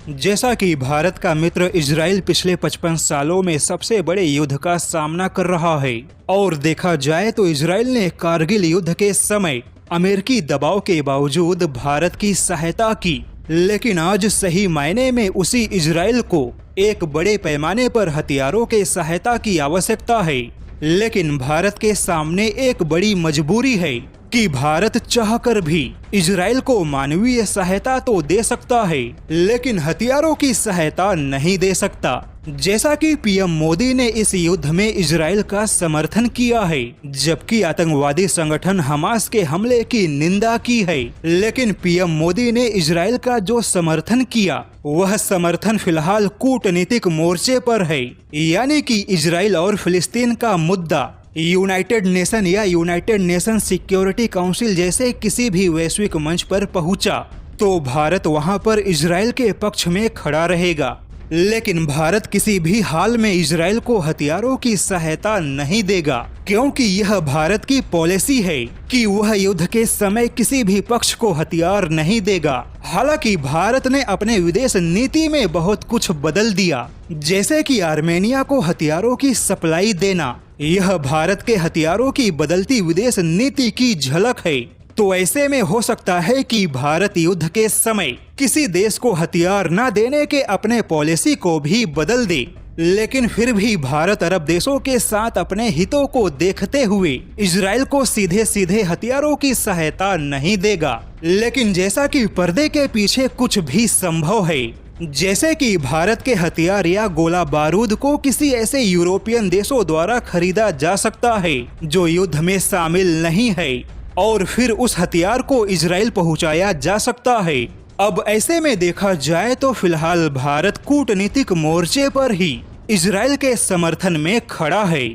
जैसा कि भारत का मित्र इजराइल पिछले 55 सालों में सबसे बड़े युद्ध का सामना कर रहा है और देखा जाए तो इजराइल ने कारगिल युद्ध के समय अमेरिकी दबाव के बावजूद भारत की सहायता की, लेकिन आज सही मायने में उसी इजराइल को एक बड़े पैमाने पर हथियारों के सहायता की आवश्यकता है। लेकिन भारत के सामने एक बड़ी मजबूरी है कि भारत चाहकर भी इजराइल को मानवीय सहायता तो दे सकता है, लेकिन हथियारों की सहायता नहीं दे सकता। जैसा कि पीएम मोदी ने इस युद्ध में इजराइल का समर्थन किया है, जबकि आतंकवादी संगठन हमास के हमले की निंदा की है, लेकिन पीएम मोदी ने इजराइल का जो समर्थन किया वह समर्थन फिलहाल कूटनीतिक मोर्चे पर है, यानी कि इजराइल और फिलिस्तीन का मुद्दा यूनाइटेड नेशन या यूनाइटेड नेशन सिक्योरिटी काउंसिल जैसे किसी भी वैश्विक मंच पर पहुंचा तो भारत वहां पर इजराइल के पक्ष में खड़ा रहेगा। लेकिन भारत किसी भी हाल में इजराइल को हथियारों की सहायता नहीं देगा, क्योंकि यह भारत की पॉलिसी है कि वह युद्ध के समय किसी भी पक्ष को हथियार नहीं देगा। हालांकि भारत ने अपने विदेश नीति में बहुत कुछ बदल दिया, जैसे कि आर्मेनिया को हथियारों की सप्लाई देना। यह भारत के हथियारों की बदलती विदेश नीति की झलक है। तो ऐसे में हो सकता है कि भारत युद्ध के समय किसी देश को हथियार न देने के अपने पॉलिसी को भी बदल दे, लेकिन फिर भी भारत अरब देशों के साथ अपने हितों को देखते हुए इजराइल को सीधे सीधे हथियारों की सहायता नहीं देगा। लेकिन जैसा कि पर्दे के पीछे कुछ भी संभव है, जैसे कि भारत के हथियार या गोला बारूद को किसी ऐसे यूरोपियन देशों द्वारा खरीदा जा सकता है जो युद्ध में शामिल नहीं है, और फिर उस हथियार को इजराइल पहुंचाया जा सकता है। अब ऐसे में देखा जाए तो फिलहाल भारत कूटनीतिक मोर्चे पर ही इजराइल के समर्थन में खड़ा है।